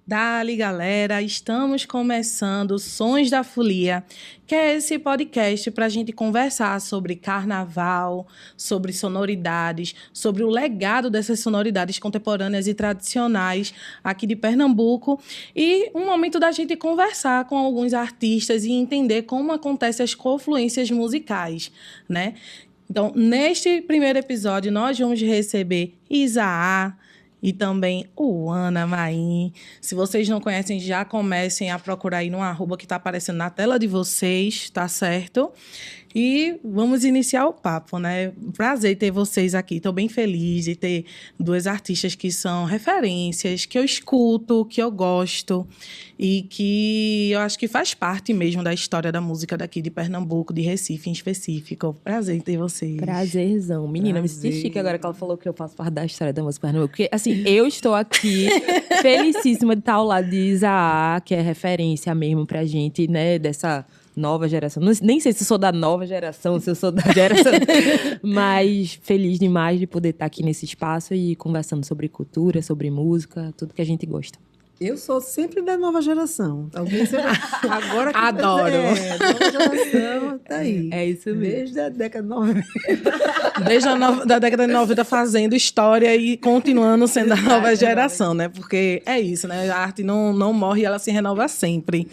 Dali, galera, estamos começando Sons da Folia, que é esse podcast para a gente conversar sobre carnaval, sobre sonoridades, sobre o legado dessas sonoridades contemporâneas e tradicionais aqui de Pernambuco e um momento da gente conversar com alguns artistas e entender como acontecem as confluências musicais, né? Então, neste primeiro episódio, nós vamos receber Isaá, e também o Ana Maim. Se vocês não conhecem, já comecem a procurar aí no arroba que está aparecendo na tela de vocês, tá certo? E vamos iniciar o papo, né? Prazer ter vocês aqui. Estou bem feliz de ter duas artistas que são referências, que eu escuto, que eu gosto e que eu acho que faz parte mesmo da história da música daqui de Pernambuco, de Recife em específico. Prazer em ter vocês. Prazerzão. Menina, me senti chique agora que ela falou que eu faço parte da história da música Pernambuco. Porque, assim, eu estou aqui felicíssima de estar ao lado de Isaá, que é referência mesmo pra gente, né? Dessa nova geração. Nem sei se eu sou da nova geração, se eu sou da geração... Mas feliz demais de poder estar aqui nesse espaço e conversando sobre cultura, sobre música, tudo que a gente gosta. Eu sou sempre da nova geração. Alguém sempre... Agora que Adoro. Nova geração, tá aí. É isso mesmo. Desde a década de 90. Desde da década de 90 fazendo história e continuando sendo a nova geração, né? Porque é isso, né? A arte não morre, ela se renova sempre.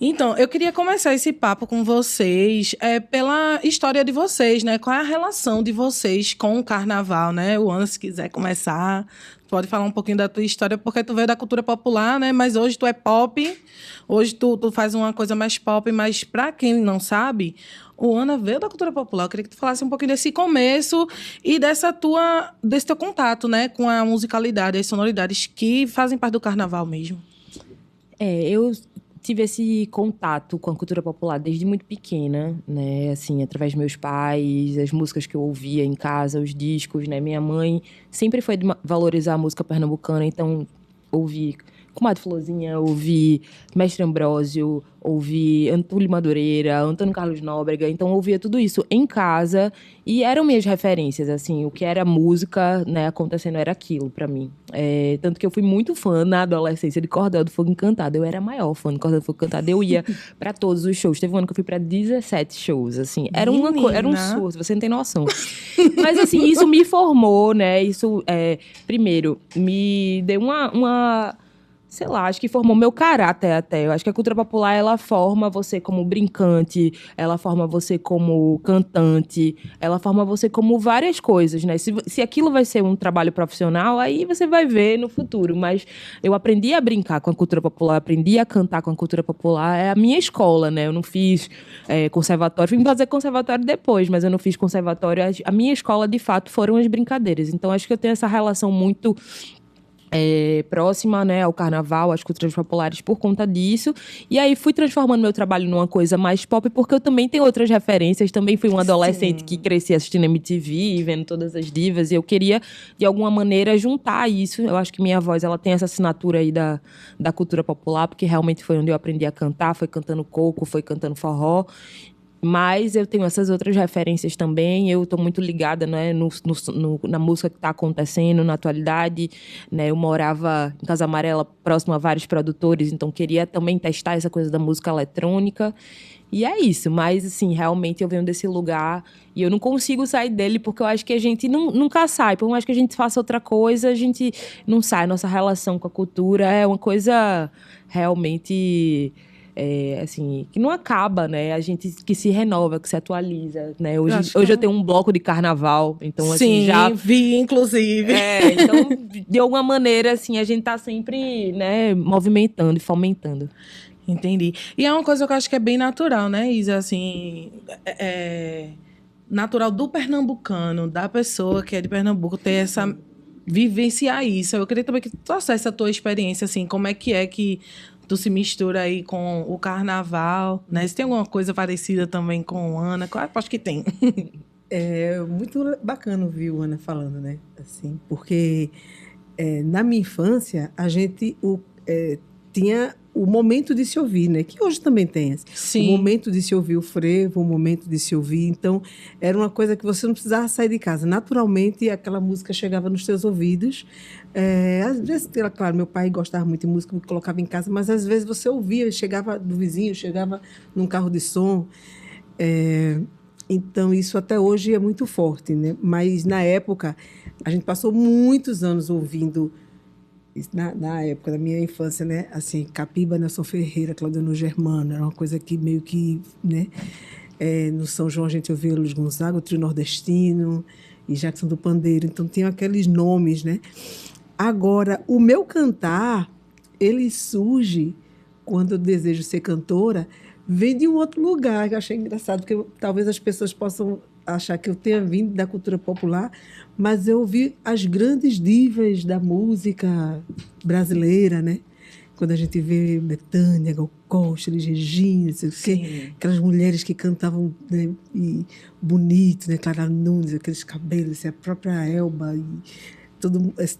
Então, eu queria começar esse papo com vocês pela história de vocês, né? Qual é a relação de vocês com o carnaval, né? O Ana, se quiser começar, pode falar um pouquinho da tua história, porque tu veio da cultura popular, né? Mas hoje tu é pop, hoje tu faz uma coisa mais pop, mas para quem não sabe, o Ana veio da cultura popular. Eu queria que tu falasse um pouquinho desse começo e desse teu contato, né? Com a musicalidade, as sonoridades que fazem parte do carnaval mesmo. Eu tive esse contato com a cultura popular desde muito pequena, né? Assim, através dos meus pais, as músicas que eu ouvia em casa, os discos, né? Minha mãe sempre foi de valorizar a música pernambucana, então ouvi Comadre Florzinha, ouvi Mestre Ambrósio, ouvi Antúlio Madureira, Antônio Carlos Nóbrega, então ouvia tudo isso em casa e eram minhas referências, assim, o que era música, né, acontecendo era aquilo pra mim. Tanto que eu fui muito fã na adolescência de Cordel do Fogo Encantado, eu era a maior fã de Cordel do Fogo Encantado, eu ia pra todos os shows, teve um ano que eu fui pra 17 shows, assim, era um surto, você não tem noção. Mas, assim, isso me formou, né, isso, primeiro, me deu uma sei lá, acho que formou meu caráter até. Eu acho que a cultura popular, ela forma você como brincante, ela forma você como cantante, ela forma você como várias coisas, né? Se aquilo vai ser um trabalho profissional, aí você vai ver no futuro. Mas eu aprendi a brincar com a cultura popular, aprendi a cantar com a cultura popular. É a minha escola, né? Eu não fiz conservatório, fui fazer conservatório depois, mas eu não fiz conservatório. A minha escola, de fato, foram as brincadeiras. Então, acho que eu tenho essa relação muito próxima, né, ao carnaval, às culturas populares por conta disso. E aí fui transformando meu trabalho numa coisa mais pop, porque eu também tenho outras referências. Também fui uma adolescente que cresci assistindo MTV, vendo todas as divas, e eu queria, de alguma maneira, juntar isso. Eu acho que minha voz, ela tem essa assinatura aí da cultura popular, porque realmente foi onde eu aprendi a cantar, foi cantando coco, foi cantando forró. Mas eu tenho essas outras referências também. Eu estou muito ligada, né, na música que está acontecendo na atualidade. Né? Eu morava em Casa Amarela, próximo a vários produtores, então queria também testar essa coisa da música eletrônica. E é isso, mas assim, realmente eu venho desse lugar e eu não consigo sair dele, porque eu acho que a gente nunca sai. Por mais que a gente faça outra coisa, a gente não sai. Nossa relação com a cultura é uma coisa realmente... assim, que não acaba, né? A gente que se renova, que se atualiza, né? Hoje eu tenho um bloco de carnaval, então assim, Sim, vi, inclusive. Então, de alguma maneira, assim, a gente tá sempre, né, movimentando e fomentando. Entendi. E é uma coisa que eu acho que é bem natural, né, Isa? Assim, natural do pernambucano, da pessoa que é de Pernambuco, ter essa... vivenciar isso. Eu queria também que tu trouxesse a tua experiência, assim, como é que tu se mistura aí com o carnaval, né? Se tem alguma coisa parecida também com Ana, claro, acho que tem. É muito bacana ouvir o Ana falando, né? Assim, porque na minha infância, a gente tinha o momento de se ouvir, né? Que hoje também tem. Sim. O momento de se ouvir o frevo, o momento de se ouvir. Então, era uma coisa que você não precisava sair de casa. Naturalmente, aquela música chegava nos seus ouvidos. Às vezes, claro, meu pai gostava muito de música, me colocava em casa, mas às vezes você ouvia, chegava do vizinho, chegava num carro de som. Então, isso até hoje é muito forte, né? Mas, na época, a gente passou muitos anos ouvindo, na época da minha infância, né? Assim, Capiba, Nelson Ferreira, Claudiano Germano, era uma coisa que meio que, né? No São João a gente ouvia Luiz Gonzaga, o Trio Nordestino e Jackson do Pandeiro. Então, tinham aqueles nomes, né? Agora, o meu cantar, ele surge, quando eu desejo ser cantora, vem de um outro lugar, que eu achei engraçado, porque talvez as pessoas possam achar que eu tenha vindo da cultura popular, mas eu ouvi as grandes divas da música brasileira, né? Quando a gente vê Bethânia, Gal Costa, Elis Regina, não sei o quê, aquelas mulheres que cantavam, né, e bonito, né? Clara Nunes, aqueles cabelos, assim, a própria Elba, e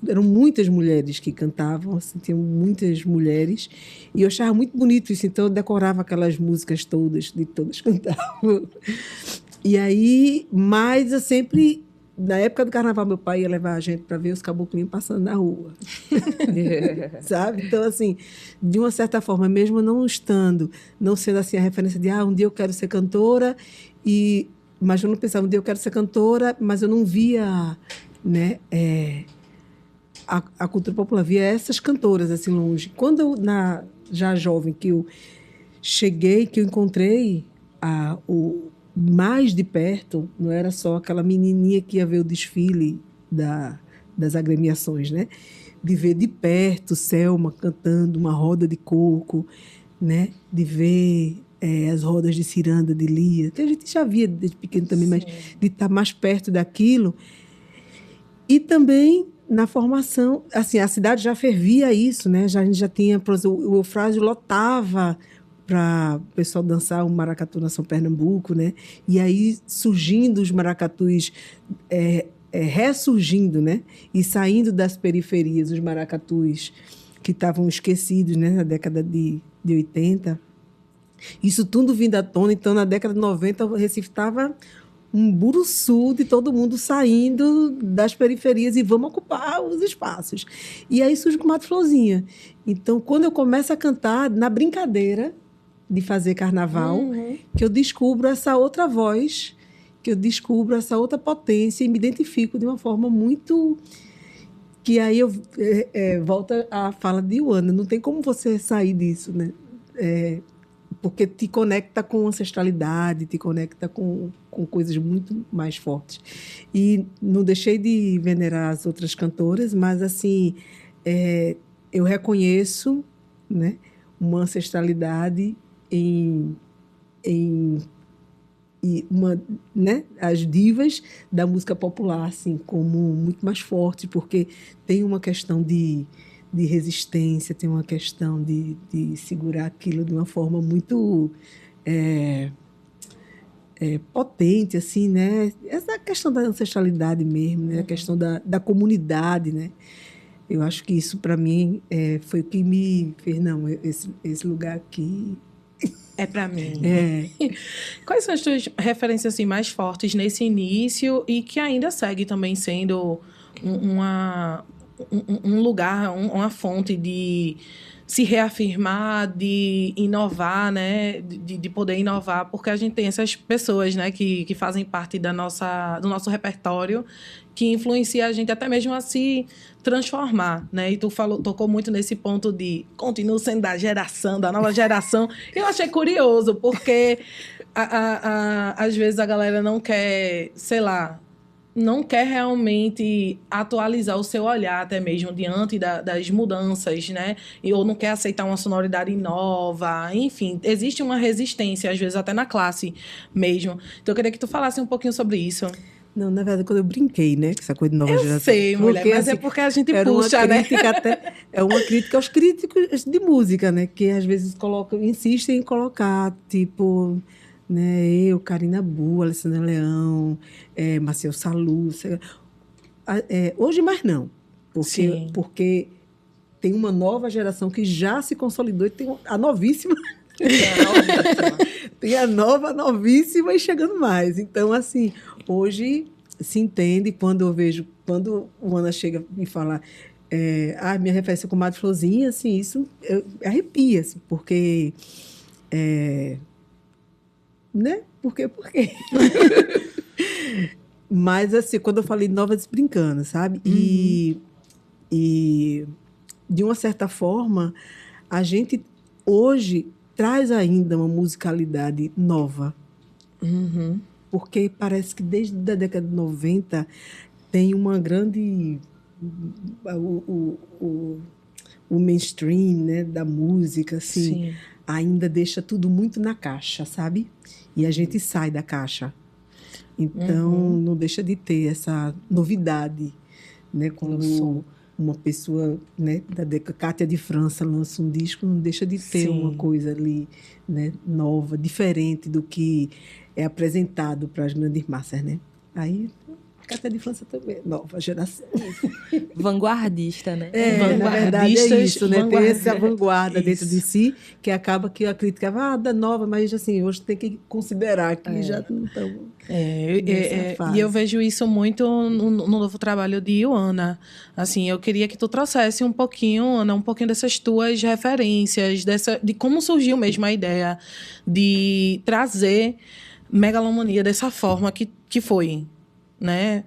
eram muitas mulheres que cantavam, assim, tinham muitas mulheres, e eu achava muito bonito isso, então eu decorava aquelas músicas todas, de todas cantavam. E aí, mas eu sempre, na época do carnaval, meu pai ia levar a gente para ver os caboclinhos passando na rua. Sabe? Então, assim, de uma certa forma, mesmo não sendo assim a referência de, um dia eu quero ser cantora, mas eu não pensava, um dia eu quero ser cantora, mas eu não via, né, a cultura popular, via essas cantoras assim longe. Quando eu, já jovem, que eu cheguei, que eu encontrei mais de perto, não era só aquela menininha que ia ver o desfile das agremiações, né? De ver de perto Selma cantando uma roda de coco, né? De ver as rodas de ciranda, de Lia, que a gente já via desde pequeno também, mas de estar mais perto daquilo. E também na formação, assim, a cidade já fervia isso, né? A gente já tinha, o Eufrásio lotava para o pessoal dançar o maracatu na São Pernambuco, né? E aí surgindo os maracatus, ressurgindo, né? E saindo das periferias, os maracatus que estavam esquecidos, né? Na década de 80. Isso tudo vindo à tona. Então, na década de 90, o Recife estava um buruçu de todo mundo saindo das periferias e vamos ocupar os espaços. E aí surge com Mato Florzinha. Então, quando eu começo a cantar, na brincadeira de fazer carnaval, que eu descubro essa outra voz, que eu descubro essa outra potência e me identifico de uma forma muito... Que aí eu volto à fala de Ioana, não tem como você sair disso, né? Porque te conecta com ancestralidade, te conecta com coisas muito mais fortes. E não deixei de venerar as outras cantoras, mas, assim, eu reconheço, né, uma ancestralidade né, as divas da música popular, assim, como muito mais forte, porque tem uma questão de resistência, tem uma questão de segurar aquilo de uma forma muito potente, assim, né? Essa questão da ancestralidade mesmo, né? A questão da comunidade, né? Eu acho que isso, para mim, foi o que me fez, não, esse lugar aqui... É para mim. Quais são as tuas referências assim, mais fortes nesse início e que ainda segue também sendo um lugar, uma fonte de se reafirmar, de inovar, né? De poder inovar, porque a gente tem essas pessoas, né, que fazem parte do nosso repertório, que influencia a gente até mesmo a se transformar, né? E tu tocou muito nesse ponto de continuo sendo da nova geração. Eu achei curioso, porque às vezes a galera não quer, sei lá, não quer realmente atualizar o seu olhar até mesmo diante das mudanças, né? Ou não quer aceitar uma sonoridade nova. Enfim, existe uma resistência, às vezes até na classe mesmo. Então, eu queria que tu falasse um pouquinho sobre isso. Não, na verdade, quando eu brinquei, né? Que essa coisa de nova geração. Eu sei, mulher, porque, mas assim, é porque a gente era puxa, uma né? É uma crítica aos críticos de música, né? Que às vezes insistem em colocar, tipo... Né, eu, Karina Bu, Alessandra Leão, Marcel Salus. Hoje mais não, porque tem uma nova geração que já se consolidou e tem a novíssima. Tem a nova, novíssima e chegando mais. Então, assim, hoje se entende quando eu vejo, quando o Ana chega e fala, minha referência com Madre Florzinha, assim, isso arrepia, assim, porque, né? Por quê? Mas, assim, quando eu falei Novas Brincando, sabe? E, de uma certa forma, a gente hoje traz ainda uma musicalidade nova. Porque parece que desde a década de 90 tem uma grande... O mainstream, né, da música, assim, sim, ainda deixa tudo muito na caixa, sabe? E a gente sai da caixa. Então, não deixa de ter essa novidade, né? Quando uma pessoa, né, da Cátia de França lança um disco, não deixa de ter, sim, uma coisa ali, né, nova, diferente do que é apresentado para as grandes massas, né? Aí, Cátia de França também, nova geração. Vanguardista, né? Na verdade é isso, né? Tem essa vanguarda dentro de si, que acaba que a crítica da nova, mas assim, hoje tem que considerar que já não estamos e eu vejo isso muito no novo trabalho de Ioana. Assim, eu queria que tu trouxesse um pouquinho, Ana, um pouquinho dessas tuas referências, de como surgiu mesmo a ideia de trazer Megalomania dessa forma que foi, né?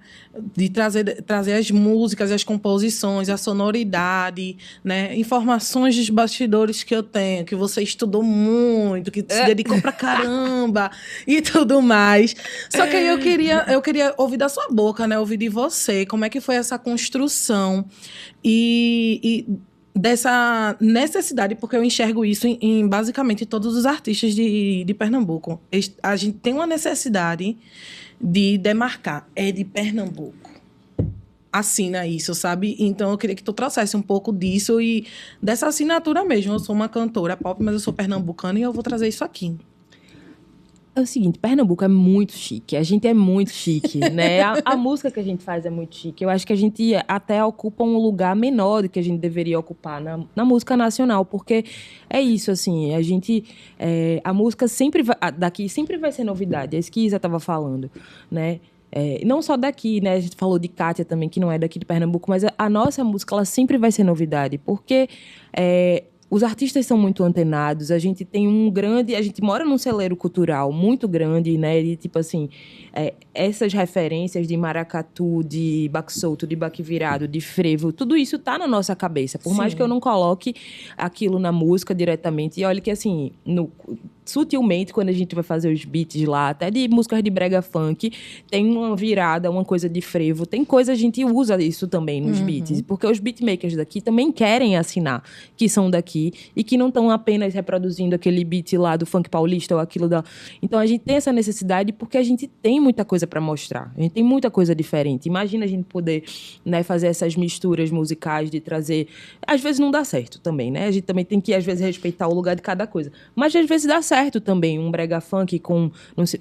De trazer as músicas, as composições, a sonoridade, né? Informações dos bastidores que eu tenho, que você estudou muito, que se dedicou pra caramba e tudo mais. Só que aí eu queria ouvir da sua boca, né? Ouvir de você, como é que foi essa construção e dessa necessidade, porque eu enxergo isso em basicamente todos os artistas de Pernambuco. A gente tem uma necessidade de demarcar, é de Pernambuco. Assina isso, sabe? Então, eu queria que tu trouxesse um pouco disso e dessa assinatura mesmo. Eu sou uma cantora pop, mas eu sou pernambucana e eu vou trazer isso aqui. É o seguinte, Pernambuco é muito chique, a gente é muito chique, né? A música que a gente faz é muito chique. Eu acho que a gente até ocupa um lugar menor do que a gente deveria ocupar na música nacional, porque é isso, assim, a gente... a música daqui sempre vai ser novidade, é isso que Isa estava falando, né? Não só daqui, né? A gente falou de Kátia também, que não é daqui de Pernambuco, mas a nossa música, ela sempre vai ser novidade, porque... os artistas são muito antenados, a gente mora num celeiro cultural muito grande, né? E, tipo assim, essas referências de maracatu, de baque solto, de baque virado, de frevo, tudo isso tá na nossa cabeça. Por mais que eu não coloque aquilo na música diretamente. E olha que, assim, sutilmente, quando a gente vai fazer os beats lá, até de músicas de brega funk, tem uma virada, uma coisa de frevo, tem coisa, a gente usa isso também nos beats, porque os beatmakers daqui também querem assinar, que são daqui, e que não estão apenas reproduzindo aquele beat lá do funk paulista ou aquilo da... Então, a gente tem essa necessidade porque a gente tem muita coisa para mostrar, a gente tem muita coisa diferente. Imagina a gente poder, né, fazer essas misturas musicais, de trazer... Às vezes não dá certo também, né? A gente também tem que, às vezes, respeitar o lugar de cada coisa. Mas, às vezes, dá certo também, um brega funk com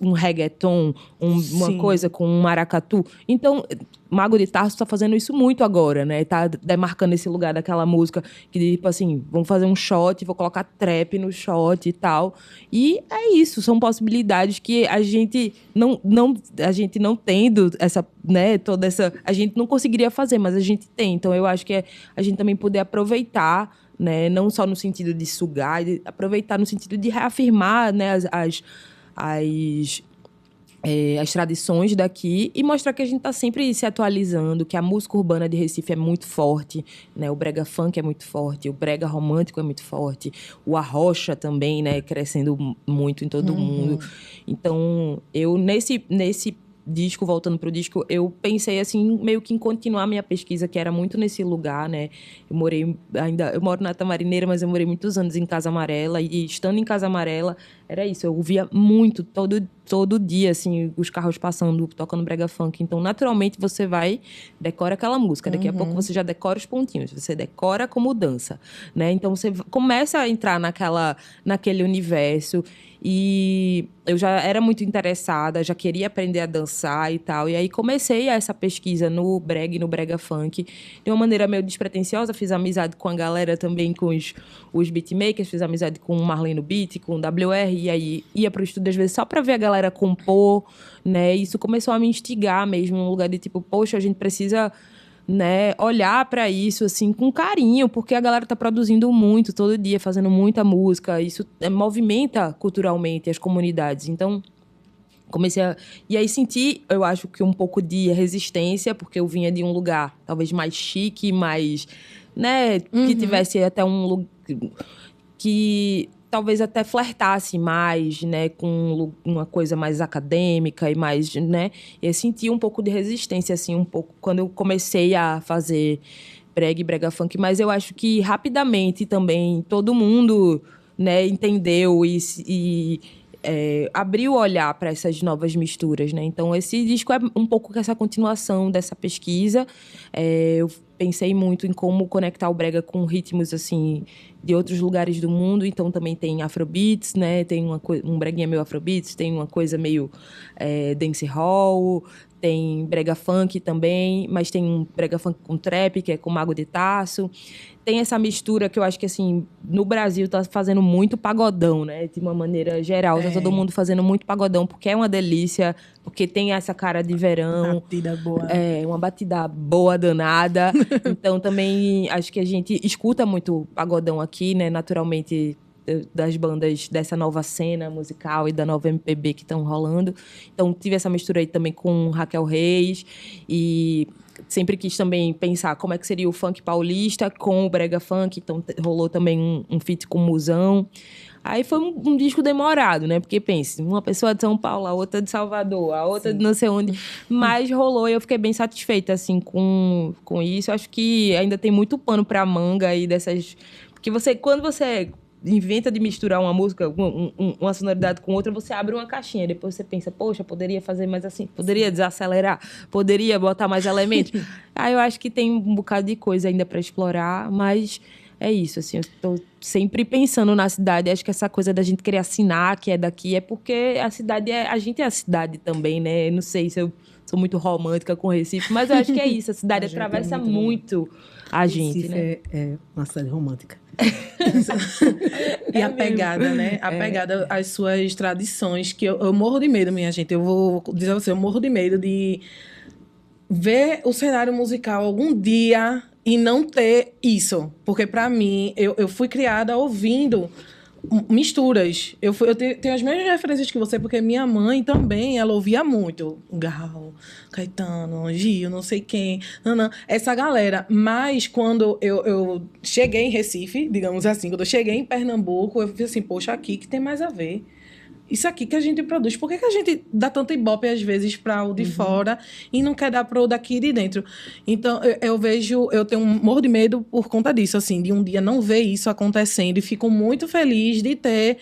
um reggaeton, uma coisa com um maracatu. Então, Mago de Tarso está fazendo isso muito agora, né? Tá demarcando esse lugar daquela música que, tipo assim, vamos fazer um shot, vou colocar trap no shot e tal. E é isso, são possibilidades que a gente não tendo essa, né, toda essa... A gente não conseguiria fazer, mas a gente tem. Então, eu acho que é a gente também poder aproveitar, né, não só no sentido de sugar, de aproveitar no sentido de reafirmar, né, as tradições daqui e mostrar que a gente está sempre se atualizando, que a música urbana de Recife é muito forte, né? O brega funk é muito forte, o brega romântico é muito forte, o arrocha também, né, crescendo muito em todo mundo. Então, eu nesse disco, voltando pro disco, eu pensei assim, meio que em continuar minha pesquisa, que era muito nesse lugar, né? Eu moro na Tamarineira, mas eu morei muitos anos em Casa Amarela, e estando em Casa Amarela, era isso. Eu ouvia muito, todo dia, assim, os carros passando, tocando brega funk. Então, naturalmente, você decora aquela música. Daqui a pouco você já decora os pontinhos. Você decora como dança, né? Então, você começa a entrar naquele universo. E eu já era muito interessada, já queria aprender a dançar e tal. E aí comecei essa pesquisa no brega e no brega funk de uma maneira meio despretensiosa. Fiz amizade com a galera também, com os beatmakers, fiz amizade com o Marlene Beat, com o WR. E aí ia pro estúdio às vezes só pra ver a galera compor, né? Isso começou a me instigar mesmo, num lugar de tipo, poxa, a gente precisa, né, olhar para isso assim com carinho, porque a galera tá produzindo muito todo dia, fazendo muita música, isso movimenta culturalmente as comunidades. Então e aí senti, eu acho que um pouco de resistência, porque eu vinha de um lugar talvez mais chique, mais, né, que tivesse até um lugar que talvez até flertasse mais, né, com uma coisa mais acadêmica e mais, né, eu senti um pouco de resistência, assim, um pouco, quando eu comecei a fazer brega e brega funk, mas eu acho que rapidamente também todo mundo, né, entendeu e abriu o olhar para essas novas misturas, né? Então, esse disco é um pouco essa continuação dessa pesquisa. Eu pensei muito em como conectar o brega com ritmos, assim, de outros lugares do mundo. Então, também tem afrobeats, né? Tem um breguinha meio afrobeats, tem uma coisa meio dancehall, tem brega funk também, mas tem um brega funk com trap, que é com Mago de Tasso. Tem essa mistura que eu acho que, assim, no Brasil tá fazendo muito pagodão, né? De uma maneira geral. Tá todo mundo fazendo muito pagodão, porque é uma delícia, porque tem essa cara de verão. Batida boa. Uma batida boa, danada. Então, também acho que a gente escuta muito pagodão aqui, né? Naturalmente, das bandas dessa nova cena musical e da nova MPB que estão rolando. Então, tive essa mistura aí também com Raquel Reis e sempre quis também pensar como é que seria o funk paulista com o brega funk. Então, rolou também um feat com o Musão. Aí foi um disco demorado, né? Porque, pense, uma pessoa de São Paulo, a outra de Salvador, a outra de não sei onde. Mas rolou e eu fiquei bem satisfeita, assim, com isso. Eu acho que ainda tem muito pano pra manga aí dessas... Porque quando você inventa de misturar uma música, uma sonoridade com outra, você abre uma caixinha. Depois você pensa, poxa, poderia fazer mais assim, poderia desacelerar, poderia botar mais elementos. Aí eu acho que tem um bocado de coisa ainda para explorar, mas é isso, assim, eu estou sempre pensando na cidade. Acho que essa coisa da gente querer assinar que é daqui é porque a gente é a cidade também, né? Não sei se eu sou muito romântica com Recife, mas eu acho que é isso, a cidade atravessa muito a gente, Recife né? é uma cidade romântica. E apegada, né? Apegada às suas tradições, que eu morro de medo, minha gente. Eu vou dizer a você, eu morro de medo de ver o cenário musical algum dia e não ter isso. Porque, para mim, eu fui criada ouvindo misturas. Eu tenho as mesmas referências que você, porque minha mãe também, ela ouvia muito Gal, Caetano, Gil, não sei quem, essa galera. Mas quando eu cheguei em Recife, digamos assim, quando eu cheguei em Pernambuco, eu falei assim, poxa, aqui que tem mais a ver. Isso aqui que a gente produz. Por que a gente dá tanto ibope, às vezes, para o de fora e não quer dar para o daqui de dentro? Então, eu tenho um morro de medo por conta disso, assim, de um dia não ver isso acontecendo. E fico muito feliz de ter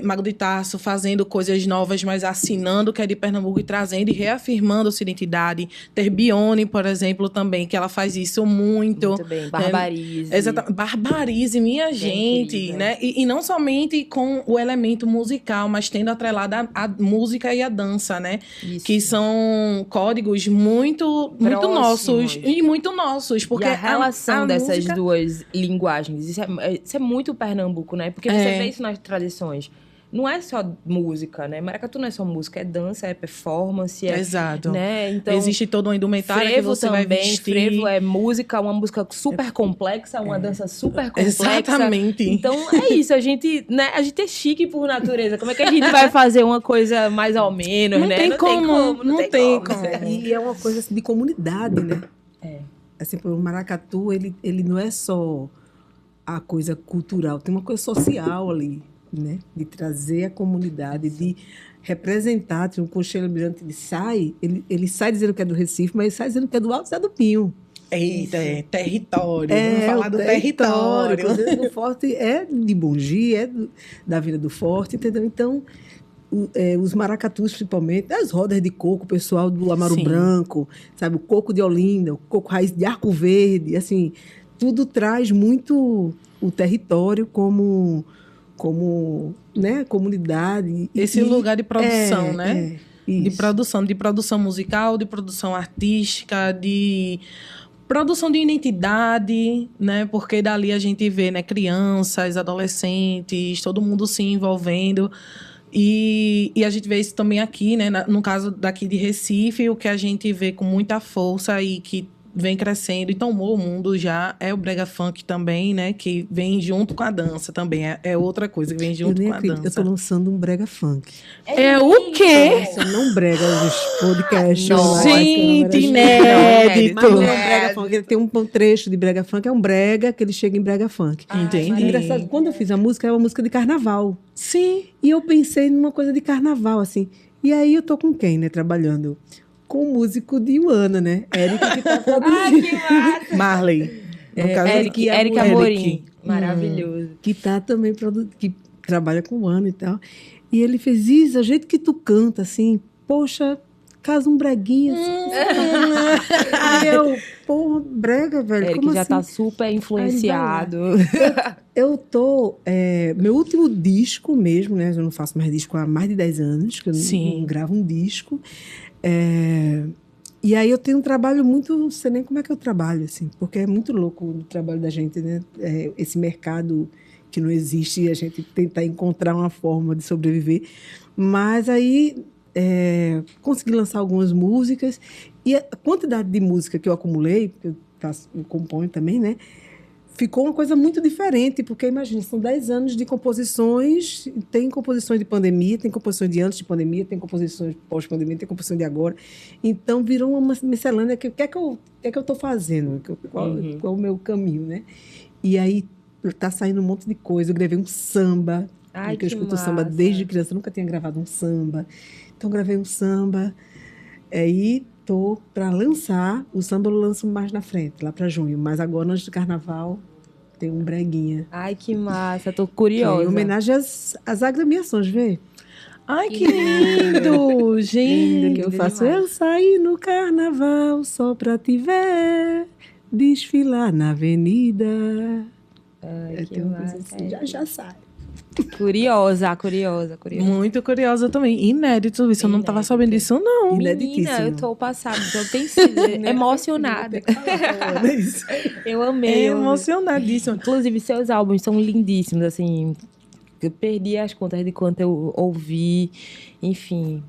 Mago de Tasso fazendo coisas novas, mas assinando que é de Pernambuco e trazendo e reafirmando sua identidade. Ter Bione, por exemplo, também, que ela faz isso muito. Muito bem, Barbarize. Exatamente. Barbarize, minha gente, incrível, né? E não somente com o elemento musical, mas tendo atrelado a música e a dança, né? Isso. Que são códigos muito nossos. E muito nossos. Porque e a relação a dessas música... duas linguagens, isso é muito Pernambuco, né? Porque você vê isso nas tradições. Não é só música, né? Maracatu não é só música, é dança, é performance, Exato. né? Então, existe todo um indumentário que você também, vai vestir. Frevo é música, uma música super complexa, uma dança super complexa. Exatamente. Então, é isso, a gente é chique por natureza. Como é que a gente vai fazer uma coisa mais ou menos, não né? Tem como. Não tem como. E é uma coisa assim, de comunidade, né? Assim, o maracatu, ele não é só a coisa cultural, tem uma coisa social ali, né? De trazer a comunidade, de representar. O Conselho Mirante, ele sai dizendo que é do Recife, mas ele sai dizendo que é do Alto Zé do Pinho. Eita, território. Vamos falar do O território. Cruzeiro do Forte é de Mogi, da Vila do Forte, entendeu? Então, os maracatus, principalmente, as rodas de coco, o pessoal do Amaro Sim. Branco, sabe? O coco de Olinda, o coco raiz de Arco Verde, assim, tudo traz muito o território como né, comunidade. Esse lugar de produção, né? De isso. produção musical, de produção artística, de produção de identidade, né? Porque dali a gente vê, né, crianças, adolescentes, todo mundo se envolvendo. E a gente vê isso também aqui, né? No caso daqui de Recife, o que a gente vê com muita força e que vem crescendo e tomou o mundo já é o brega funk também, né? Que vem junto com a dança também. É outra coisa que vem junto com a Eu dança. tô lançando um brega funk. É o quê? Você não brega os podcasts. Nossa, gente, inédito. Mas não é brega funk. Ele tem um trecho de brega funk, é um brega que ele chega em brega funk. Entendi. Engraçado, quando eu fiz a música, era uma música de carnaval. Sim. E eu pensei numa coisa de carnaval, assim. E aí eu tô com quem, né, trabalhando? Com o músico de Uana, né? Érica, que tá produzindo. Que massa! Marley. No caso, Eric Amorim. Maravilhoso. Que tá também, que trabalha com Uana e tal. E ele fez isso, a jeito que tu canta, assim, poxa, casa um breguinha. Aí eu, porra, brega, velho, Eric como já assim? tá super influenciado. Eu tô... meu último disco mesmo, né? Eu não faço mais disco há mais de 10 anos, que eu Sim. não gravo um disco. E aí eu tenho um trabalho muito... Não sei nem como é que eu trabalho, assim, porque é muito louco o trabalho da gente, né? Esse mercado que não existe e a gente tentar encontrar uma forma de sobreviver. Mas aí consegui lançar algumas músicas e a quantidade de música que eu acumulei, porque eu componho também, né? Ficou uma coisa muito diferente, porque imagina, são 10 anos de composições, tem composições de pandemia, tem composições de antes de pandemia, tem composições pós-pandemia, tem composições de agora. Então, virou uma miscelânea que o que é que eu estou fazendo? Qual é o meu caminho, né? E aí, tá saindo um monte de coisa. Eu gravei um samba, Ai, porque eu que escuto massa. samba desde criança, eu nunca tinha gravado um samba. Então, gravei um samba, aí tô para lançar, o samba eu lanço mais na frente, lá para junho, mas agora, antes do carnaval, tem um breguinha. Ai, que massa. Tô Que é curiosa. em homenagem às agremiações, vê? Ai, que lindo, gente. Que eu lindo faço, demais. eu saí no carnaval só pra te ver, desfilar na avenida. Ai, que Tem uma coisa massa. assim, já sai. Curiosa. Muito curiosa também. Inédito isso. Eu não tava Inédito. sabendo disso, não. Ineditíssimo. Menina, eu tô passada. Eu tenho sido emocionada. Eu amei. É eu amei. emocionadíssima. Inclusive, seus álbuns são lindíssimos, assim. Eu perdi as contas de quanto eu ouvi. Enfim,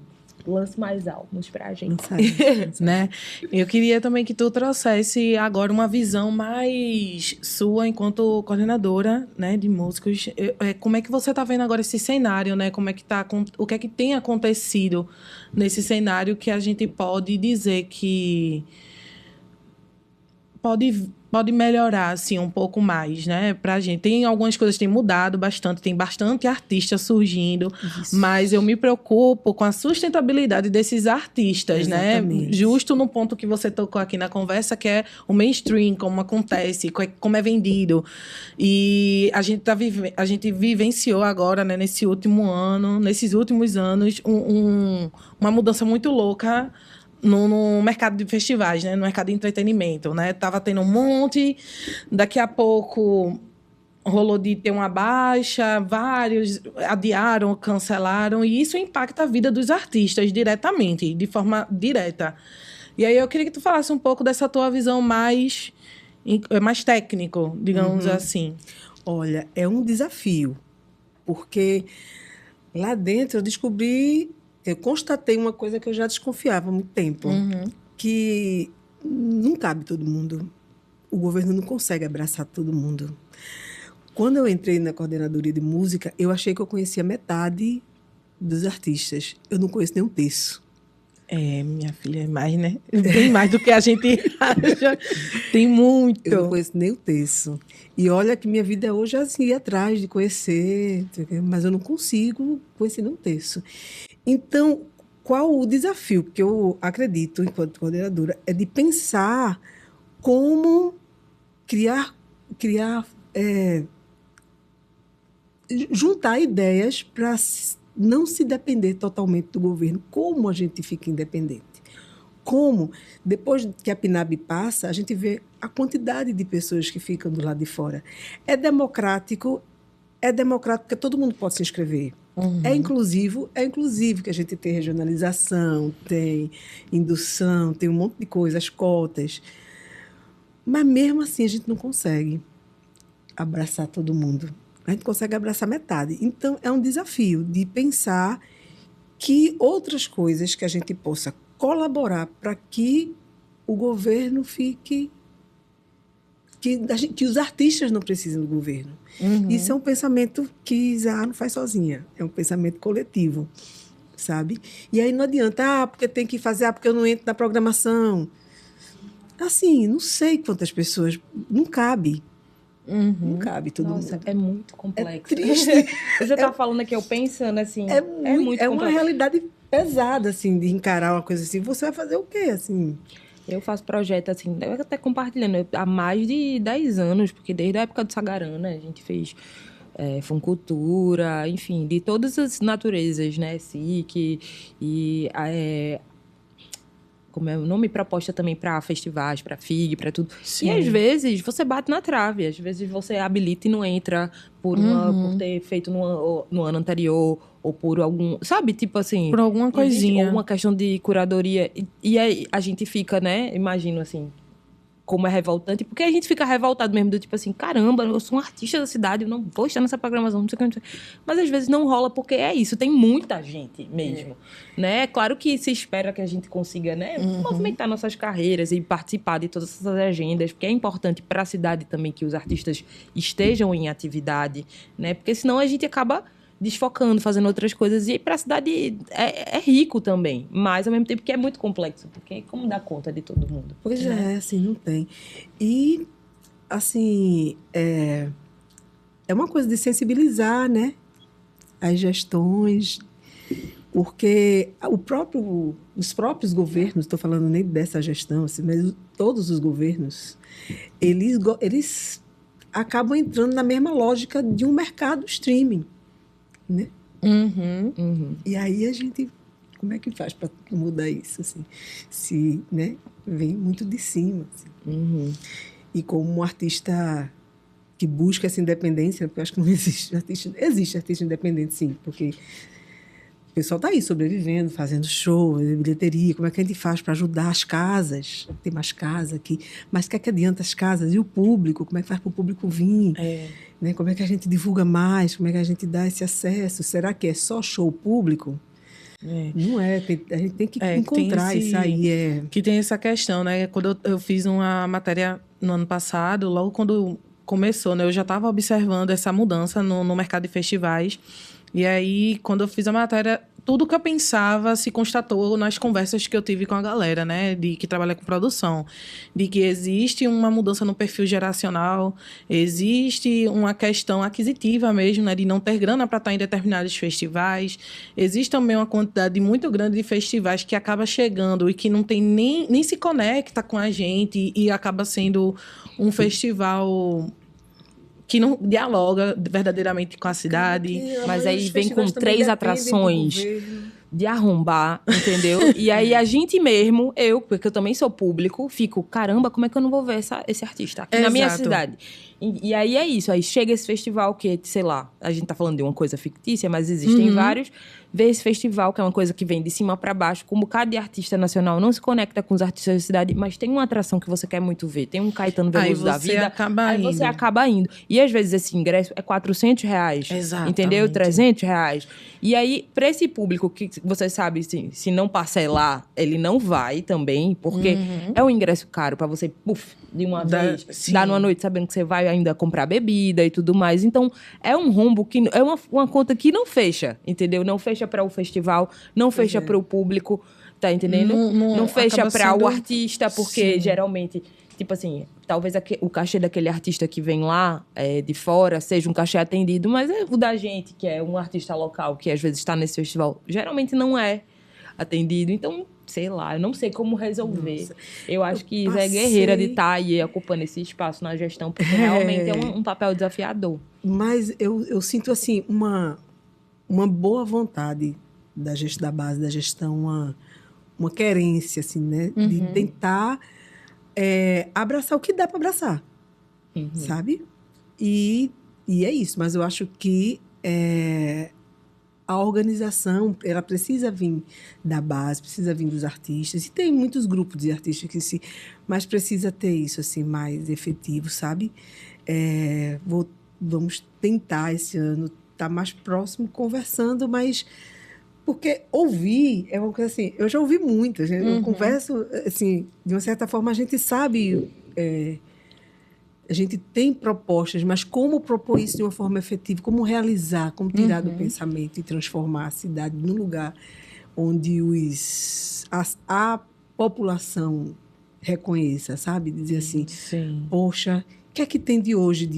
lance mais álbuns pra gente. Não sai. Né? Eu queria também que tu trouxesse agora uma visão mais sua enquanto coordenadora, né, de músicos. Como é que você está vendo agora esse cenário, né? Como é que tá, o que é que tem acontecido nesse cenário que a gente pode dizer que pode melhorar assim um pouco mais, né, pra gente. Tem algumas coisas que têm mudado bastante, tem bastante artista surgindo, mas eu me preocupo com a sustentabilidade desses artistas, Exatamente. né? Justo no ponto que você tocou aqui na conversa, que é o mainstream, como acontece, como é vendido. E a gente vivenciou agora, né, nesses últimos anos, uma mudança muito louca no mercado de festivais, né? No mercado de entretenimento, né? Tava tendo um monte, daqui a pouco rolou de ter uma baixa, vários adiaram, cancelaram, e isso impacta a vida dos artistas diretamente, de forma direta. E aí eu queria que tu falasse um pouco dessa tua visão mais técnico, digamos assim. Olha, é um desafio, porque lá dentro eu constatei uma coisa que eu já desconfiava há muito tempo, que não cabe todo mundo. O governo não consegue abraçar todo mundo. Quando eu entrei na coordenadoria de música, eu achei que eu conhecia metade dos artistas. Eu não conheço nem um terço. Minha filha, é mais, né? Bem mais do que a gente acha. Tem muito. Eu não conheço nem o terço. E olha que minha vida hoje é assim, ir atrás de conhecer, mas eu não consigo conhecer nem um terço. Então, qual o desafio que eu acredito, enquanto coordenadora, é de pensar como criar juntar ideias para não se depender totalmente do governo. Como a gente fica independente? Como, depois que a PNAB passa, a gente vê a quantidade de pessoas que ficam do lado de fora. É democrático porque todo mundo pode se inscrever. Uhum. É inclusivo que a gente tem regionalização, tem indução, tem um monte de coisas, cotas. Mas mesmo assim a gente não consegue abraçar todo mundo. A gente consegue abraçar metade. Então, é um desafio de pensar que outras coisas que a gente possa colaborar para que o governo fique... Que os artistas não precisem do governo. Uhum. Isso é um pensamento que Isaac não faz sozinha. É um pensamento coletivo, sabe? E aí não adianta, porque tem que fazer, porque eu não entro na programação. Assim, não sei quantas pessoas... Não cabe. Uhum. Não cabe todo Nossa, mundo. é muito complexo. É triste. Você está falando aqui, eu pensando assim, é muito uma complexo. realidade pesada, assim, de encarar uma coisa assim. Você vai fazer o quê, assim? Eu faço projeto, assim, eu até compartilhando, há mais de 10 anos, porque desde a época do Sagarana a gente fez funcultura, enfim, de todas as naturezas, né, SIC, e como é o nome, proposta também para festivais, para FIG, para tudo. Sim. E às vezes você bate na trave, às vezes você habilita e não entra por ter feito no ano anterior, ou por algum, sabe, tipo assim... Por alguma coisinha. Ou uma questão de curadoria. E aí a gente fica, né, imagino assim, como é revoltante, porque a gente fica revoltado mesmo, do tipo assim, caramba, eu sou um artista da cidade, eu não vou estar nessa programação, não sei o que, não sei. Mas às vezes não rola, porque é isso, tem muita gente mesmo, né? Claro que se espera que a gente consiga, né, movimentar nossas carreiras e participar de todas essas agendas, porque é importante para a cidade também que os artistas estejam em atividade, né? Porque senão a gente acaba desfocando, fazendo outras coisas. E para a cidade é rico também, mas ao mesmo tempo que é muito complexo, porque como dar conta de todo mundo? Pois assim, não tem. E, assim, é uma coisa de sensibilizar, né? As gestões, porque os próprios governos, estou falando nem dessa gestão, assim, mas todos os governos, eles acabam entrando na mesma lógica de um mercado streaming, né? E aí a gente, como é que faz para mudar isso, assim? Se, né, vem muito de cima, assim. E como um artista que busca essa independência, porque eu acho que não existe artista independente, sim, porque o pessoal está aí sobrevivendo, fazendo show, bilheteria, como é que a gente faz para ajudar as casas? Tem mais casa aqui, mas o que é que adianta as casas? E o público? Como é que faz para o público vir? Né? Como é que a gente divulga mais? Como é que a gente dá esse acesso? Será que é só show público? Não é, a gente tem que encontrar isso aí. Que tem essa questão, né? Quando eu fiz uma matéria no ano passado, logo quando começou, né? Eu já estava observando essa mudança no mercado de festivais. E aí, quando eu fiz a matéria, tudo que eu pensava se constatou nas conversas que eu tive com a galera, né, que trabalha com produção, de que existe uma mudança no perfil geracional, existe uma questão aquisitiva mesmo, né, de não ter grana para estar em determinados festivais, existe também uma quantidade muito grande de festivais que acaba chegando e que não tem nem se conecta com a gente e acaba sendo um festival que não dialoga verdadeiramente com a cidade. Mas aí vem com 3 atrações de arrombar, entendeu? E aí a gente mesmo, porque eu também sou público, fico, caramba, como é que eu não vou ver esse artista aqui na minha cidade? E aí é isso, aí chega esse festival que, sei lá, a gente tá falando de uma coisa fictícia, mas existem vários, vê esse festival, que é uma coisa que vem de cima para baixo, com um bocado de artista nacional, não se conecta com os artistas da cidade, mas tem uma atração que você quer muito ver, tem um Caetano Veloso da vida, aí você acaba indo. E às vezes esse ingresso é R$400, entendeu? R$300. E aí, para esse público que você sabe, se não parcelar, ele não vai também, porque é um ingresso caro para você, de uma vez, dar numa noite sabendo que você vai ainda comprar bebida e tudo mais. Então, é um rombo que é uma conta que não fecha, entendeu? Não fecha para o festival, não fecha para o público, tá entendendo? Não fecha para o artista, porque geralmente, tipo assim, talvez o cachê daquele artista que vem lá de fora seja um cachê atendido, mas o da gente, que é um artista local, que às vezes está nesse festival, geralmente não é atendido. Então, sei lá, eu não sei como resolver. Nossa. Eu acho que Eu Isa é passei- guerreira de estar aí ocupando esse espaço na gestão, porque realmente é um papel desafiador. Mas eu sinto, assim, uma boa vontade da base da gestão, uma querência, assim, né? De tentar abraçar o que dá para abraçar, sabe? E é isso. Mas eu acho que a organização, ela precisa vir da base, precisa vir dos artistas. E tem muitos grupos de artistas mas precisa ter isso, assim, mais efetivo, sabe? Vamos tentar esse ano estar mais próximo, conversando, mas... Porque ouvir é uma coisa assim... Eu já ouvi muito. Eu converso, assim... De uma certa forma, a gente sabe... a gente tem propostas, mas como propor isso de uma forma efetiva? Como realizar? Como tirar do pensamento e transformar a cidade num lugar onde a população reconheça, sabe? Dizer assim, Sim. poxa, o que é que tem de hoje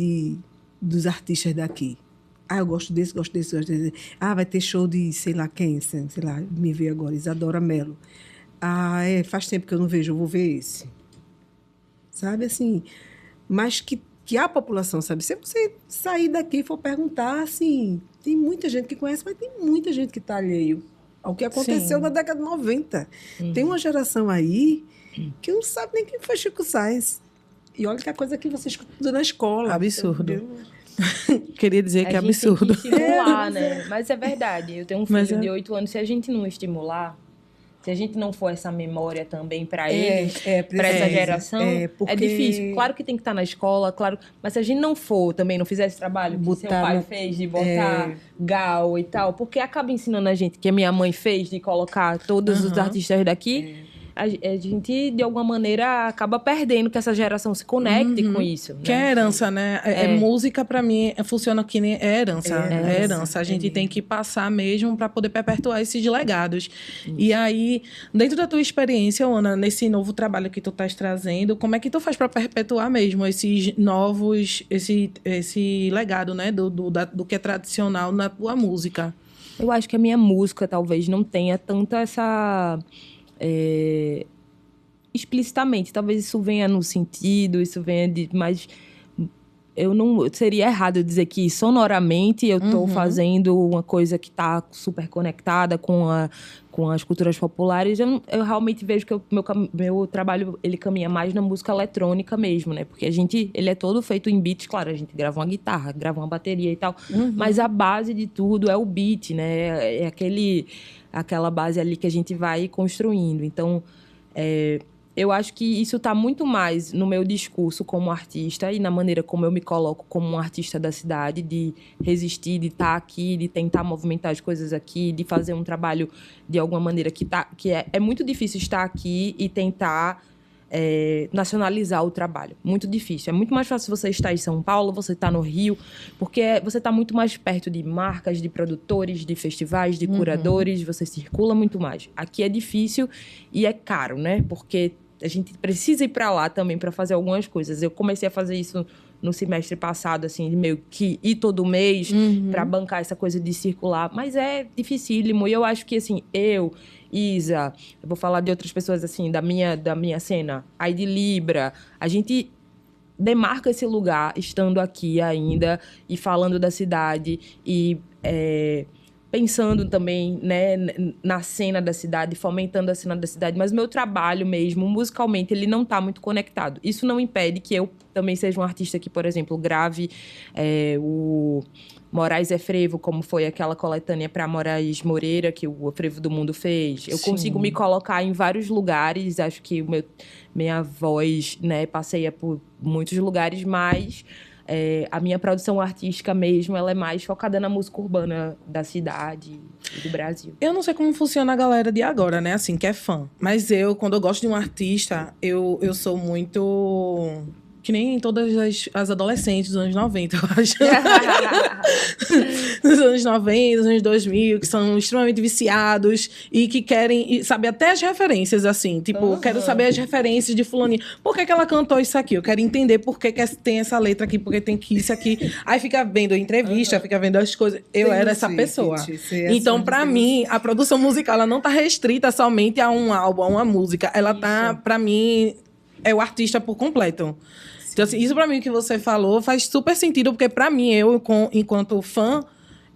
dos artistas daqui? Eu gosto desse, gosto desse, gosto desse. Vai ter show de sei lá quem, sei lá, me veio agora, Isadora Mello. Faz tempo que eu não vejo, eu vou ver esse. Sabe, assim... Mas que a população sabe. Se você sair daqui e for perguntar, assim, tem muita gente que conhece, mas tem muita gente que está alheio ao que aconteceu na década de 90. Tem uma geração aí que não sabe nem quem foi Chico Sainz. E olha que a coisa que você escuta na escola. Absurdo. Queria dizer que é A gente tem absurdo. que estimular, né? Mas é verdade. Eu tenho um filho de 8 anos. Se a gente não estimular, se a gente não for essa memória também para eles, para essa geração, porque... é difícil. Claro que tem que estar na escola, claro. Mas se a gente não for, também não fizer esse trabalho que seu pai fez de botar Gal e tal, porque acaba ensinando a gente, que a minha mãe fez, de colocar todos os artistas daqui... A gente, de alguma maneira, acaba perdendo que essa geração se conecte com isso. Né? Que é herança, né? Música, para mim, funciona que nem herança. É herança. A gente tem que passar mesmo para poder perpetuar esses legados. Isso. E aí, dentro da tua experiência, Ana, nesse novo trabalho que tu estás trazendo, como é que tu faz para perpetuar mesmo esses novos, esse legado, né? Do que é tradicional na tua música? Eu acho que a minha música talvez não tenha tanta essa... explicitamente, talvez isso venha no sentido, isso venha mas seria errado eu dizer que sonoramente eu estou fazendo uma coisa que está super conectada com as culturas populares. Eu realmente vejo que meu trabalho ele caminha mais na música eletrônica mesmo, né? Porque ele é todo feito em beats, claro, a gente grava uma guitarra, grava uma bateria e tal, mas a base de tudo é o beat, né? É aquela base ali que a gente vai construindo. Então, eu acho que isso está muito mais no meu discurso como artista e na maneira como eu me coloco como um artista da cidade, de resistir, de estar aqui, de tentar movimentar as coisas aqui, de fazer um trabalho de alguma maneira que é muito difícil estar aqui e tentar nacionalizar o trabalho. Muito difícil. É muito mais fácil você estar em São Paulo, você estar no Rio, porque você está muito mais perto de marcas, de produtores, de festivais, de curadores, você circula muito mais. Aqui é difícil e é caro, né? Porque a gente precisa ir para lá também para fazer algumas coisas. Eu comecei a fazer isso no semestre passado, assim, meio que ir todo mês para bancar essa coisa de circular. Mas é dificílimo. E eu acho que, assim, Isa, eu vou falar de outras pessoas, assim, da minha cena, aí de Libra, a gente demarca esse lugar estando aqui ainda e falando da cidade e pensando também, né, na cena da cidade, fomentando a cena da cidade, mas meu trabalho mesmo, musicalmente, ele não está muito conectado. Isso não impede que eu também seja um artista que, por exemplo, grave o Moraes é Frevo, como foi aquela coletânea para Moraes Moreira, que o Frevo do Mundo fez. Eu consigo me colocar em vários lugares, acho que minha voz, né, passeia por muitos lugares, mas a minha produção artística mesmo, ela é mais focada na música urbana da cidade e do Brasil. Eu não sei como funciona a galera de agora, né, assim, que é fã. Mas quando eu gosto de um artista, eu sou muito... Que nem todas as adolescentes dos anos 90, eu acho. dos anos 90, dos anos 2000, que são extremamente viciados e que querem saber até as referências, assim. Tipo, quero saber as referências de fulaninha. Por que ela cantou isso aqui? Eu quero entender por que tem essa letra aqui, por que tem que isso aqui. Aí fica vendo a entrevista, fica vendo as coisas. Eu era essa pessoa. Então, pra mim, a produção musical, ela não tá restrita somente a um álbum, a uma música. Ela tá, pra mim, é o artista por completo. Então, assim, isso pra mim que você falou faz super sentido, porque pra mim, enquanto fã,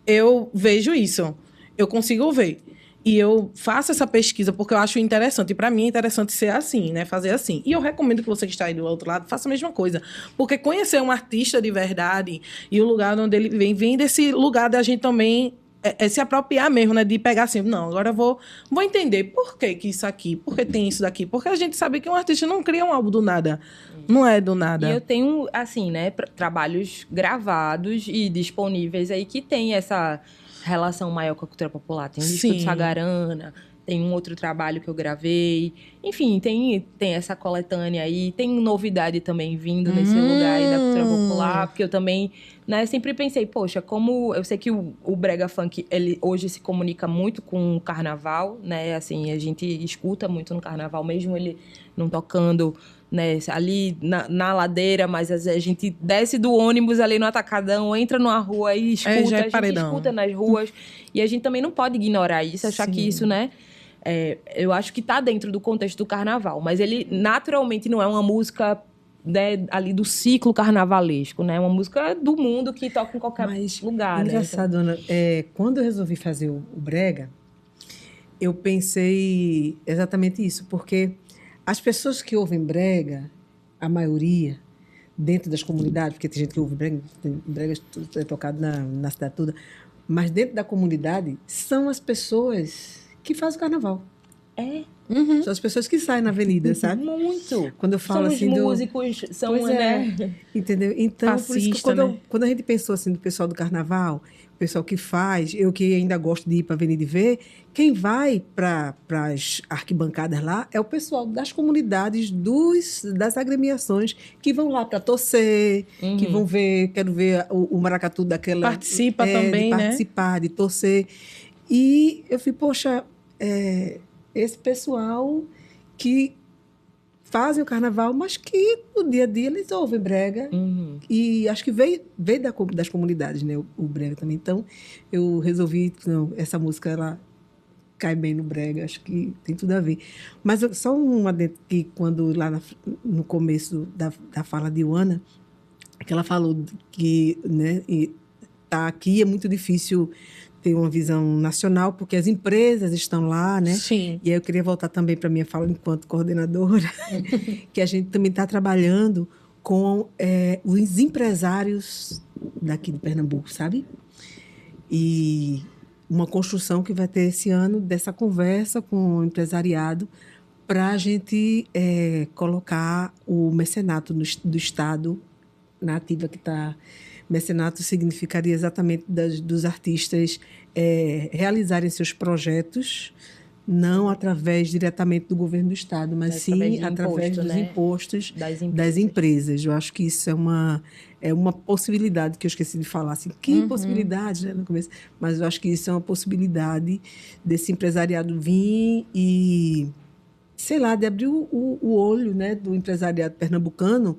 eu vejo isso. Eu consigo ver. E eu faço essa pesquisa porque eu acho interessante. E para mim é interessante ser assim, né? Fazer assim. E eu recomendo que você que está aí do outro lado faça a mesma coisa. Porque conhecer um artista de verdade e o lugar onde ele vem desse lugar da gente também se apropriar mesmo, né? De pegar assim, não, agora eu vou entender por que isso aqui, por que tem isso daqui. Porque a gente sabe que um artista não cria um álbum do nada. Não é do nada. E eu tenho, assim, né, trabalhos gravados e disponíveis aí que tem essa relação maior com a cultura popular. Tem um disco de Sagarana, tem um outro trabalho que eu gravei. Enfim, tem essa coletânea aí. Tem novidade também vindo nesse lugar aí da cultura popular. Porque eu também, né, sempre pensei, poxa, como... Eu sei que o brega funk, ele hoje se comunica muito com o carnaval, né? Assim, a gente escuta muito no carnaval, mesmo ele não tocando... Né, ali na ladeira, mas a gente desce do ônibus ali no Atacadão, entra numa rua e escuta, a gente escuta nas ruas. E a gente também não pode ignorar isso, achar que isso, né? Eu acho que está dentro do contexto do carnaval, mas ele naturalmente não é uma música, né, ali do ciclo carnavalesco, né? É uma música do mundo que toca em qualquer lugar. Engraçado, né? Ana, quando eu resolvi fazer o brega, eu pensei exatamente isso, porque as pessoas que ouvem brega, a maioria, dentro das comunidades, porque tem gente que ouve brega é tocado na cidade toda, mas dentro da comunidade são as pessoas que fazem o carnaval. São as pessoas que saem na avenida, sabe? Muito. Quando eu falo são assim os músicos, são, né? Entendeu? Então, Passista, por isso que quando a gente pensou assim do pessoal do carnaval, o pessoal que faz, eu que ainda gosto de ir para a avenida e ver, quem vai para as arquibancadas lá é o pessoal das comunidades, das agremiações, que vão lá para torcer, que vão ver, quero ver o maracatu daquela... Participa também, de participar, de torcer. E eu falei, poxa, esse pessoal que fazem o carnaval, mas que no dia a dia eles ouvem brega. E acho que veio das comunidades, né? O brega também. Então, eu resolvi, não, essa música, ela cai bem no brega, acho que tem tudo a ver. Mas só uma dentro que quando lá no começo da fala de Ana, que ela falou que, né, tá aqui é muito difícil ter uma visão nacional, porque as empresas estão lá, né? Sim. E aí eu queria voltar também para a minha fala enquanto coordenadora, que a gente também está trabalhando com os empresários daqui de Pernambuco, sabe? E uma construção que vai ter esse ano dessa conversa com o empresariado para a gente colocar o mecenato do Estado na ativa que está... Mecenato significaria exatamente dos artistas realizarem seus projetos, não através diretamente do governo do Estado, mas sim através dos impostos das empresas. Eu acho que isso é uma possibilidade, que eu esqueci de falar. Assim, que possibilidade, né, no começo? Mas eu acho que isso é uma possibilidade desse empresariado vir e, sei lá, de abrir o olho, né, do empresariado pernambucano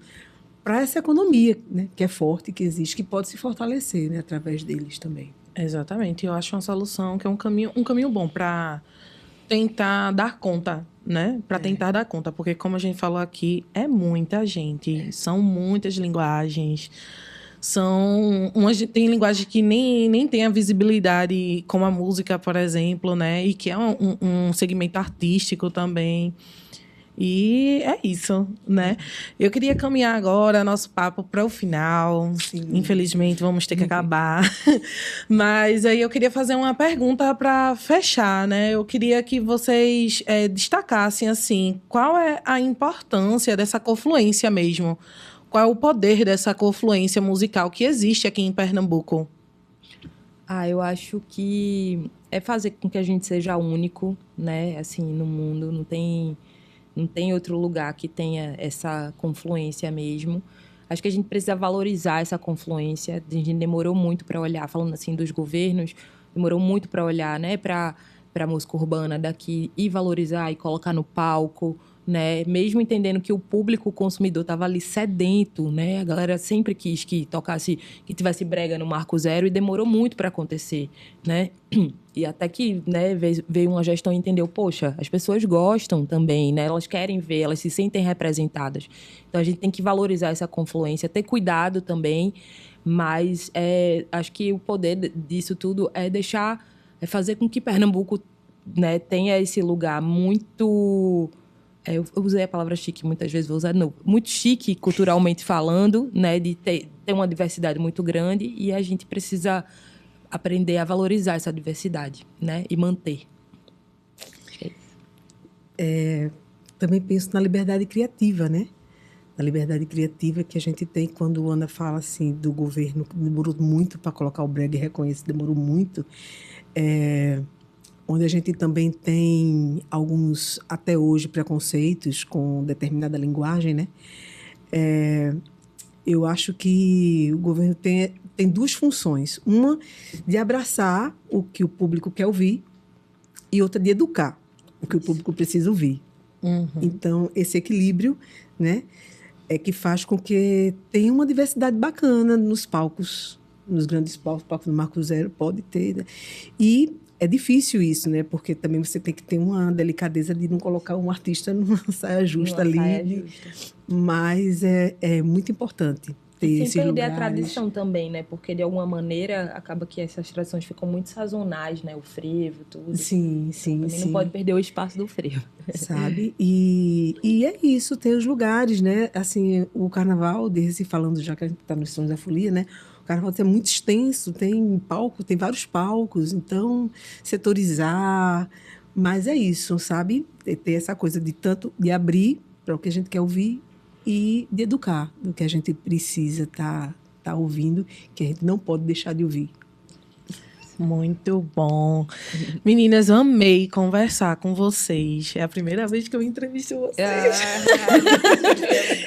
para essa economia, né, que é forte, que existe, que pode se fortalecer, né, através deles também. Exatamente. Eu acho uma solução que é um caminho bom para tentar dar conta, né? Para tentar dar conta, porque como a gente falou aqui, é muita gente, são muitas linguagens, tem linguagem que nem tem a visibilidade, como a música, por exemplo, né? E que é um segmento artístico também. E é isso, né? Eu queria caminhar agora nosso papo para o final. Sim. Infelizmente, vamos ter que acabar. Mas aí eu queria fazer uma pergunta para fechar, né? Eu queria que vocês destacassem, assim, qual é a importância dessa confluência mesmo? Qual é o poder dessa confluência musical que existe aqui em Pernambuco? Eu acho que é fazer com que a gente seja único, né? Assim, no mundo, não tem outro lugar que tenha essa confluência mesmo. Acho que a gente precisa valorizar essa confluência. A gente demorou muito para olhar, falando assim dos governos, demorou muito para olhar, né, para a música urbana daqui e valorizar e colocar no palco, né? Mesmo entendendo que o público, o consumidor, estava ali sedento, né? A galera sempre quis que tocasse, que tivesse brega no Marco Zero, e demorou muito para acontecer, né? E até que, né, veio uma gestão e entendeu, poxa, as pessoas gostam também, né? Elas querem ver, elas se sentem representadas. Então a gente tem que valorizar essa confluência, ter cuidado também, mas acho que o poder disso tudo é fazer com que Pernambuco, né, tenha esse lugar muito... eu usei a palavra chique muitas vezes, vou usar de novo. Muito chique, culturalmente falando, né, de ter uma diversidade muito grande, e a gente precisa aprender a valorizar essa diversidade, né, e manter. Acho que é isso. Também penso na liberdade criativa, né? Na liberdade criativa que a gente tem quando a Ana fala assim do governo, que demorou muito para colocar o brega e reconhecer, demorou muito. Onde a gente também tem alguns, até hoje, preconceitos com determinada linguagem, né? Eu acho que o governo tem duas funções. Uma, de abraçar o que o público quer ouvir, e outra, de educar o que o público precisa ouvir. Uhum. Então, esse equilíbrio, né, é que faz com que tenha uma diversidade bacana nos palcos, nos grandes palcos do Marco Zero, pode ter, né? E é difícil isso, né? Porque também você tem que ter uma delicadeza de não colocar um artista numa saia justa ali. Saia justa. Mas é muito importante ter E esses sem perder lugares. a tradição também, né? Porque, de alguma maneira, acaba que essas tradições ficam muito sazonais, né? O frevo, tudo. Sim, sim, Também sim. não pode perder o espaço do frevo. Sabe? E é isso, tem os lugares, né? Assim, o carnaval, falando já que a gente está nos Sons da Folia, né? O carnaval é muito extenso, tem palco, tem vários palcos, então setorizar, mas é isso, sabe? Ter essa coisa de abrir para o que a gente quer ouvir e de educar do que a gente precisa tá ouvindo, que a gente não pode deixar de ouvir. Muito bom. Meninas, amei conversar com vocês. É a primeira vez que eu entrevisto vocês.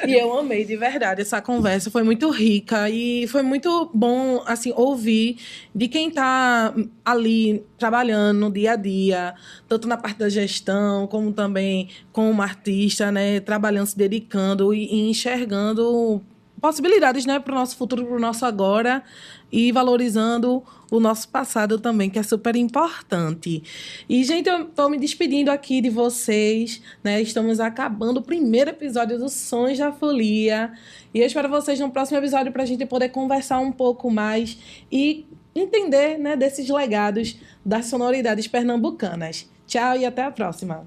E eu amei, de verdade, essa conversa. Foi muito rica e foi muito bom, assim, ouvir de quem está ali trabalhando no dia a dia, tanto na parte da gestão, como também como artista, né? Trabalhando, se dedicando e enxergando possibilidades, né, para o nosso futuro, para o nosso agora, e valorizando o nosso passado também, que é super importante. E, gente, eu estou me despedindo aqui de vocês, né? Estamos acabando o primeiro episódio do Sons da Folia. E eu espero vocês no próximo episódio para a gente poder conversar um pouco mais e entender, né, desses legados das sonoridades pernambucanas. Tchau e até a próxima.